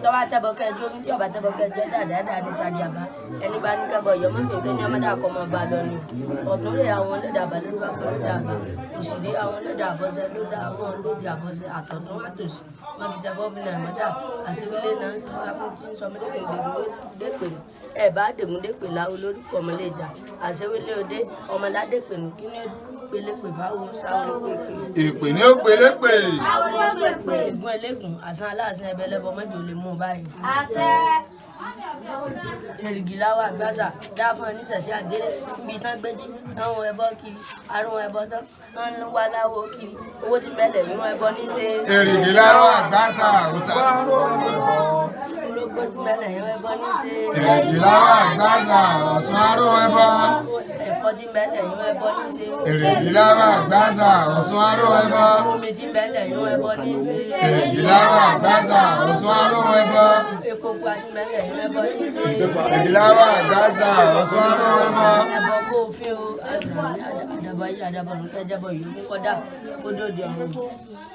Tọ́ba tẹ́bọ̀ kẹjọ ní ọba tẹ́bọ̀ kẹjọ dáadáa ní sàdíàbá ẹni bá ní kẹbọ̀ yọmọ kékeré ní ọmọdé àkọ́mọ́ bá lọ ni ọ̀tún lè àwọn lọ́dà àbálẹ́ bá kọ́ lọ́dà àbá òsìlè àwọn lọ́dà àbọ̀sẹ̀ lọ́dà àwọn lọ́dà àbọ̀sẹ̀ àtọ̀tún àtòsí wọn kì í sẹ́fọ́ fún nàìmọ́dà àṣewílé náà ń sọ fún tí ń sọ mọ́lẹ́kẹ̀ẹ́ ẹ̀ bá dègúndépè láwo lórí kọ̀mọ́lẹ́jà àṣewílé òde ọmọládépè ní kí ní pélépe báwo sáwọn pépè. Èpè ní ó pélépe. Ègún ẹlẹ́gùn àsan aláàsán ẹbẹ lẹ́bọ mọ́jọ lè mú báyìí. Èrìgì láwà gbàsà dá fún ẹníṣẹ̀ṣẹ̀ àgéré níbi tán gbéjì táwọn ẹbọ kiri àrùn ẹbọ tán wọn ń wá láwo kiri owó ti mẹ́lẹ̀ yìí wọn ẹbọ ní ṣe. Èrìgì láwà gbàsà òsà. Ológbó ti mẹ́lẹ̀ yìí wọn ẹbọ ní ṣe. Èrìgì láwà gbàsà ọ̀sùn àrùn ẹbọ. Ẹ̀kọ́ ti mẹ́lẹ̀ yìí wọn ẹbọ ní ṣe. Èrìgì láwà gbàsà ọ̀sùn àrùn ẹbọ. Omi ti mẹ́lẹ̀ yìí wọn ẹbọ ní ṣe. Èrìgì láwà gbàsà ọ̀sùn àrùn ẹbọ. Epo pupa ti mẹ́lẹ̀ yìí wọn ẹbọ ní ṣe. Èrìgì láwà gbàsà ọ̀sùn àrùn ẹbọ. Ẹbọ kó o fi o àdàbọ̀ kẹjẹbọ yìí ní kọ́dà kó dòde ọ̀run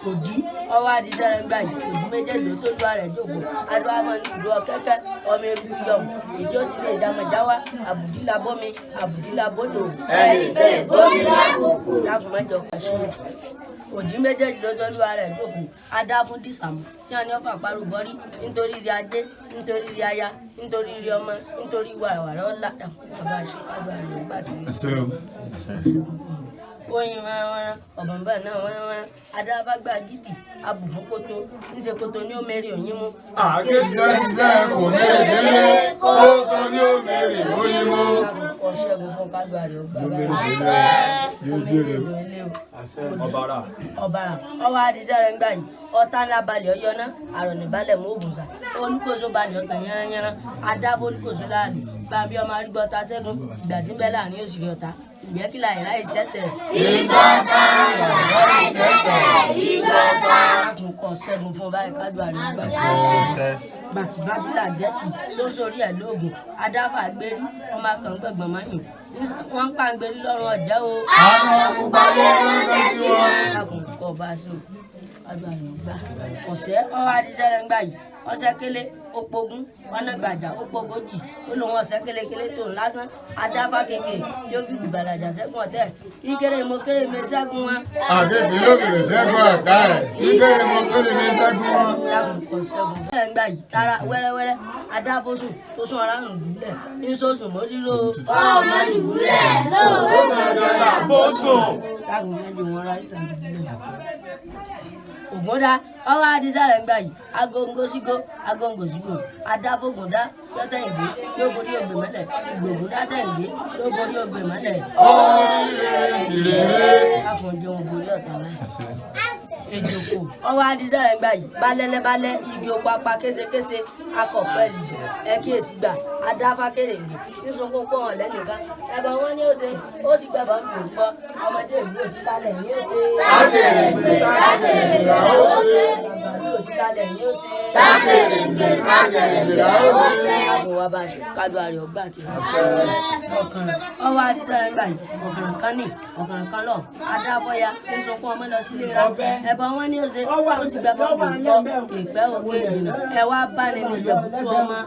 òdì ọwọ́ àdìsẹ́rẹ́ ń gbà yìí òdì méjèèjì tó lu ààrẹ jókòó adó àmọ́ ní ìlú ọ̀kẹ́kẹ́ ọmọ ewu yọ̀m ìdí ó sì lè dàmọ̀jáwá àbùdílà bómi àbùdílà bódò ẹ̀yìn bẹ́ẹ̀ bómi lákòókò lákùn mẹ́jọ pàṣẹ òdì méjèèjì ló tó lu ààrẹ jókòó adá fún dìsàmù tí wọn ní ọ̀fà parú bọ́rí nítorí rí ajé nítorí rí aya nítorí rí ọmọ nítorí wàràwàrà ọ̀la bàbá ṣe àgbà rẹ̀ gbàdúrà oyin wẹ́rẹ́wẹ́rẹ́ ọ̀bọ̀nbẹ́ náà wẹ́rẹ́wẹ́rẹ́ adábágbà gidi abùfún kótó níṣẹ́ kótó ní ó mẹ́rin òyìn mú. Àkẹ́sìṣẹ́ kò mẹ́rin délé kótó ní ó mẹ́rin òyìn mú. Ọ̀ṣẹ́gun fún kájọ rẹ̀ ọ̀bàrà ọwọ́ àdìsẹ́ rẹ̀ ń gbà yìí ọ̀tá ńlá balẹ̀ ọyọ́ náà àròní balẹ̀ mú ògùn sà olùkóso balẹ̀ ọ̀tá yẹranyẹran adáfó olùkóso láàrin bàbí ọmọ arígbọ́ta ṣẹ́gun ìgbàdínbẹ́ láàrin òsì ọ̀tá ǹjẹ́ kí la ìlà ìṣẹ́tẹ̀. Ìgbọ̀ta ìyàwó ìṣẹ́tẹ̀ ìgbọ̀ta. Àkùnkọ̀ ṣẹ́gun fún báyìí kájú àrùn ìgbà sí. Bàtìbàtì là dẹ́tì sósórí ẹ̀ lóògùn adáfà gbérí wọ́n máa kàn gbẹ̀gbọ̀n mọ́yìn wọ́n ń pàǹgbérí lọ́rùn ọ̀jẹ́ o. Àwọn ọkùnrin ló ń sí wọn. Àkùnkọ̀ bá a sọ kájú àrùn ìgbà. Ọ̀sẹ̀ ọ̀hún adìsẹ́rẹ̀ ń gbà yìí ọ̀sẹ̀ kélé opogun ọ̀nà gbàjà opogójì olùwọ̀n ọ̀sẹ̀ kélékélé tó ń lásán adáfá kéèké yóò fi gbàlàjà sẹ́gun ọ̀tẹ̀ kíkéré mo kéré mi sẹ́gun wọn. Àkéèké ló bèrè sẹ́gun ọ̀tá ẹ̀ kíkéré mo kéré mi sẹ́gun wọn. Lákùnkọ̀ sẹ́gun fẹ́rẹ̀ ń gbà yìí tara wẹ́rẹ́wẹ́rẹ́ adáfósùn tó sún ara nù dúlẹ̀ ní sọ́sùn mójúlò. Ọmọ ìbúlẹ̀ lóòó gbàgbọ́dà bósùn. Lákùnkọ̀ ju wọn ra ìsàlẹ̀ ògúndá ọwọ́ adísàlẹ̀ ń gbà yìí agongosigo agongosigo adáfógúndá tí ó tẹ̀yìndé tí ó borí ògbè mọ́lẹ̀ ìgbògúndá tẹ̀yìndé tí ó borí ògbè mọ́lẹ̀. Lákùnjọ òun borí ọ̀tá náà. Èjòkó ọwọ́ adísàlẹ̀ ń gbà yìí balẹ̀lẹ́balẹ̀ igi oko apá késekése akọ̀pẹ́lì ẹ̀kíyèsí gbà adáfákèrèǹdè tí sunkún pọ̀ hàn lẹ́nìkan ẹ̀bọ̀n wọn ni ó ṣe ó sì gbẹ̀bọ̀ ń bò ń bọ́ ọmọdé ìlú òtítàlẹ̀ ni ó ṣe. Tákèrèǹgbè tákèrèǹgbè ó ṣe. Òtítàlẹ̀ ni ó ṣe. Tákèrèǹgbè tákèrèǹgbè ó ṣe. Àbò wa bá a ṣe kájú àrè ọgbà kiri. Ọ̀kànràn ọwọ́ adísàlẹ̀ ń gbà yìí ọ̀kànràn kan ní ọ̀kànràn kan lọ adáfọ́ya tí ń sunkún ọmọ lọ sílé ra ẹ̀bọ̀n wọn ni ó ṣe ó sì gbẹ̀bọ̀ ń bò ń bọ́ ìpẹ́ òkè ìdènà ẹ wá bá ní ní ìjẹ̀bùtú ọmọ.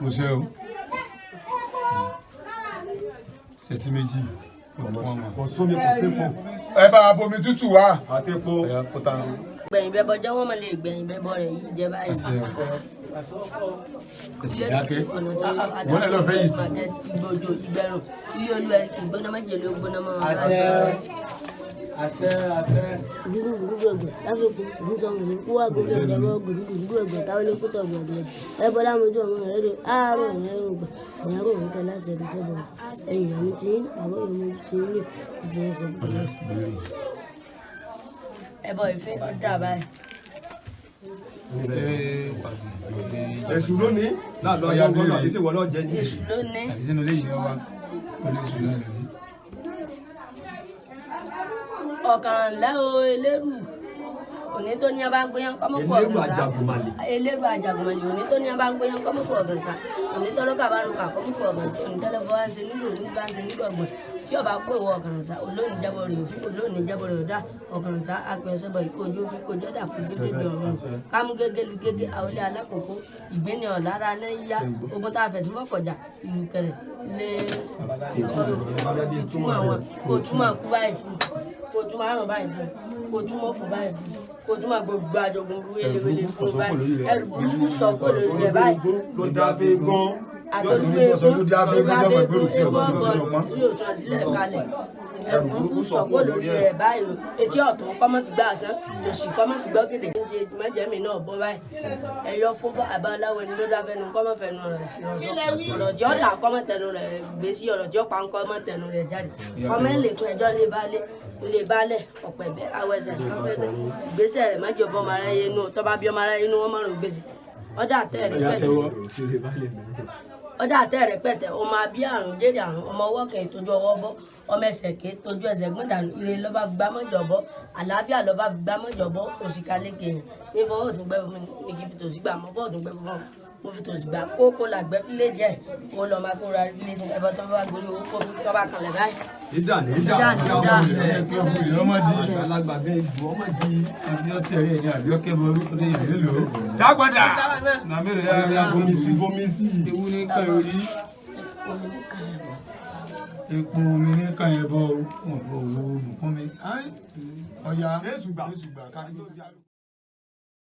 Kò ṣe o. Ṣé sí méjì? Kò sómi kò sépo. Ẹ bá a bomi tútù wá. Àti epo. Gbẹ̀yìn bẹ́bọ jẹ́ wọ́n mọ̀ lè gbẹ̀yìn bẹ́bọ rẹ̀ yìí jẹ́ báyìí. Dákẹ́. Wọ́n lè lọ fẹ́ yìí tì. Ìgbòjò ìgbẹ̀rùn ilé olúwẹ̀rí kì í gbóná méjèlé ó gbóná mọ́. Àṣẹ. Gudugudugbẹ̀gbẹ̀ láfikún ìfúnṣọ́mù ní kúwà gbogbo ìdẹ́gbẹ́ gudugudugbẹ̀gbẹ̀ táwọn olókùtọ̀ gbẹ̀gbẹ̀ ẹbọ lámojú ọmọ rẹ̀ rẹ̀ àárọ̀ rẹ̀ ògbà ìyàwó òun kẹ láti ẹbí sẹ́bọ̀ ẹ̀yìn àmì tí bàbá ìyọmọ tí ń lè ti ẹsẹ̀ bí ẹsẹ̀. Ẹbọ ìfẹ́ ọ̀dà báyìí. Èṣù lónìí láàbọ̀ ọjọ́ gbọ́dọ̀ àbí sì wọ́n lọ jẹ ní. Èṣù lónìí. Àbí sínú ilé yìí wá. Ó lè sùn náà lónìí. Ọ̀kànlá o elérù òní tó ní abá ń gbéyàn kọ́mọ́pọ̀ ọ̀gànta elérù àjàgùnmọ̀lì òní tó ní abá ń gbéyàn kọ́mọ́pọ̀ ọ̀gànta òní tọ́lọ́kà bá ń lùkà kọ́mọ́pọ̀ ọ̀gànta òní tẹ́lẹ̀fọ́ wá ń ṣe nílò òní bá ń ṣe nílò ọ̀gbọ̀n tí ọba pé ìwọ ọ̀kànṣá olóòní jábọ̀ rẹ̀ òfin olóòní jábọ̀ rẹ̀ ọ̀dà ọ̀kànṣá apẹ̀sẹ̀bọ̀ ìkójú òfin kójú ọ̀dà kójú dédé ọ̀run kámú gégélu gégé àwọlé alákòókò ìgbéni ọ̀lára náà yá ogun tá a fẹ̀sùn mọ́kànjá ìlú kẹrẹ̀ lé túmọ̀ àwọn kò túmọ̀ kú báyìí fún kò túmọ̀ àrùn báyìí fún kò túmọ̀ fún báyìí fún kò túmọ̀ gbogbo àjogún wéléwélé fún báyìí ẹrù burúkú sọ kó lórí rẹ̀ báyìí. ló dá fẹ́ gan. àtọ́jú tí yóò tún sílẹ̀ kalẹ̀ ẹrù burúkú sọ kó lórí rẹ̀ báyìí etí ọ̀tún kọ́mọ́ fi gbá àṣán tòsí kọ́mọ́ fi gbọ́ gèdè níbi mẹ́jẹ̀mí náà bọ́ báyìí ẹ̀yọ́ fún àbáláwo ni ló dá fẹ́nu kọ́mọ́ fẹ́nu rẹ̀ sí ọ̀rọ̀ tí ó là kọ́mọ́ tẹnu rẹ̀ gbé sí ọ̀rọ̀ tí ó pa ń kọ́mọ́ tẹnu rẹ̀ jáde kọ́mọ́ lè pín ẹjọ́ lè balẹ̀ ọ̀pẹ̀bẹ̀ awẹ́sẹ̀ kọ́fẹ́sẹ̀ ìgbésẹ̀ rẹ̀ mẹ́jọ bọ́ ọmọ aráyé inú tọ́ba bí ọmọ aráyé inú wọn mọ̀rún gbèsè ọ̀dà àtẹ̀rẹ̀ pẹ̀tẹ̀ ọmọ abí àrùn jẹ́rìí àrùn ọmọ ọwọ́ kẹ̀ ìtọ́jú ọwọ́ bọ́ ọmọ ẹsẹ̀ ké tójú ẹsẹ̀ gbọ́dànù ire lọ́ba gbámọ́jọ bọ́ àlàáfíà lọ́ba gbámọ́jọ bọ́ òṣìkà lékè yẹn ní fọwọ́ tó gbẹ́ fún mi kí n fi tòsí gbà mọ́ fọwọ́ tó gbẹ́ fún mi mo fi tòsí gbà kókó làgbẹ́ fílé jẹ́ kó lọ́ọ́ máa kó ra fílé ní ẹbọ tó bá gorí owó kó tó bá kanlẹ̀ báyìí. ìdá alágbàgbé ìbò ọmọ di ibi ọ̀sẹ̀ rẹ̀ ní àbí ọkẹ́ bọ orí ìlú lò. dágbàdà nàmẹ́rẹ̀ dáadáa bomi sí ewu ní kan orí epo omi ní kan yẹn bọ owó olùkọ́ mi. ọ̀ya èsùgbà kájú.